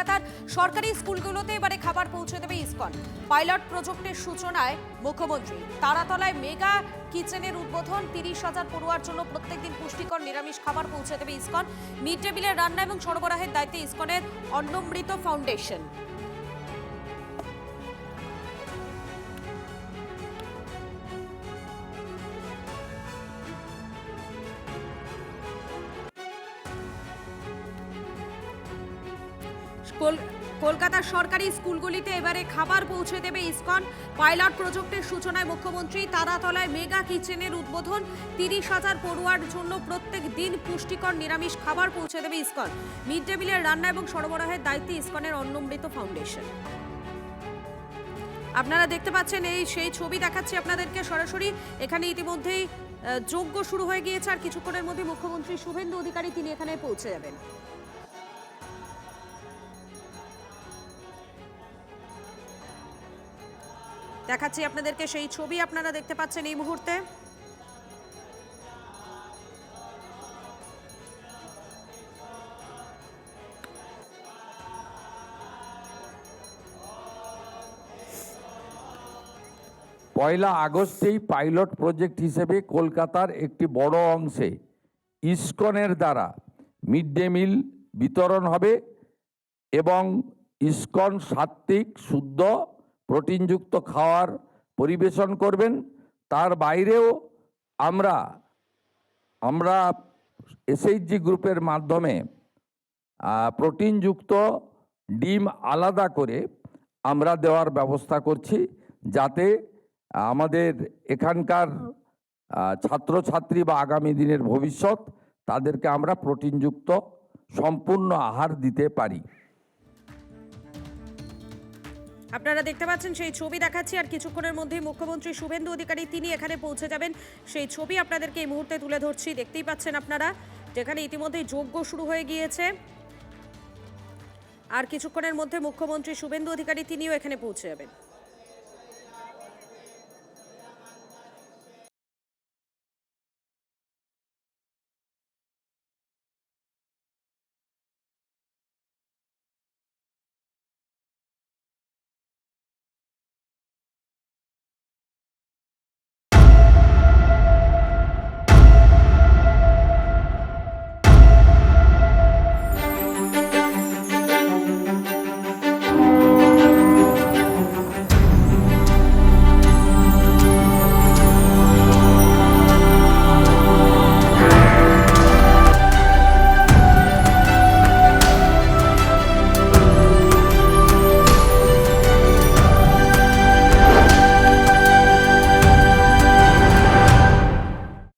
কলকাতার সরকারি স্কুলগুলোতে এবারে খাবার পৌঁছে দেবে ইসকন। পাইলট প্রজেক্টের সূচনায় মুখ্যমন্ত্রী। তারাতলায় মেগা কিচেনের উদ্বোধন। 30,000 পড়ুয়ার জন্য প্রত্যেকদিন পুষ্টিকর নিরামিষ খাবার পৌঁছে দেবে ইসকন। মিড ডে মিলের রান্না এবং সরবরাহের দায়িত্বে ইসকনের অন্নমৃত ফাউন্ডেশন। কলকাতার সরকারি স্কুলগুলিতে এবারে খাবার পৌঁছে দেবে ইসকন। পাইলট প্রজেক্টের সূচনায় মুখ্যমন্ত্রী। তারাতলায় মেগা কিচেনের উদ্বোধন। 30,000 পড়ুয়ার জন্য প্রত্যেক দিন পুষ্টিকর নিরামিষ খাবার পৌঁছে দেবে ইসকন। মিড ডে মিলের রান্না এবং সরবরাহের দায়িত্বে ইসকনের অন্নমৃত ফাউন্ডেশন। আপনারা দেখতে পাচ্ছেন সেই ছবি দেখাচ্ছি আপনাদেরকে সরাসরি। এখানে ইতিমধ্যেই যজ্ঞ শুরু হয়ে গিয়েছে, আর কিছুক্ষণের মধ্যে মুখ্যমন্ত্রী শুভেন্দু অধিকারী তিনি এখানে পৌঁছে যাবেন। দেখাচ্ছি আপনাদেরকে সেই ছবি, আপনারা দেখতে পাচ্ছেন এই মুহূর্তে। পয়লা আগস্টেই পাইলট প্রজেক্ট হিসেবে কলকাতার একটি বড় অংশে ইসকনের দ্বারা মিড ডে মিল বিতরণ হবে এবং ইসকন সাত্ত্বিক শুদ্ধ প্রোটিনযুক্ত খাওয়ার পরিবেশন করবেন। তার বাইরেও আমরা এসএইচজি গ্রুপের মাধ্যমে প্রোটিনযুক্ত ডিম আলাদা করে আমরা দেওয়ার ব্যবস্থা করছি, যাতে আমাদের এখানকার ছাত্রছাত্রী বা আগামী দিনের ভবিষ্যৎ তাদেরকে আমরা প্রোটিনযুক্ত সম্পূর্ণ আহার দিতে পারি। আপনারা দেখতে পাচ্ছেন সেই ছবি দেখাচ্ছি, আর কিছুক্ষণের মধ্যেই মুখ্যমন্ত্রী শুভেন্দু অধিকারী তিনি এখানে পৌঁছে যাবেন। সেই ছবি আপনাদেরকে এই মুহূর্তে তুলে ধরছি। দেখতেই পাচ্ছেন আপনারা, যেখানে ইতিমধ্যেই যজ্ঞ শুরু হয়ে গিয়েছে, আর কিছুক্ষণের মধ্যে মুখ্যমন্ত্রী শুভেন্দু অধিকারী তিনিও এখানে পৌঁছে যাবেন।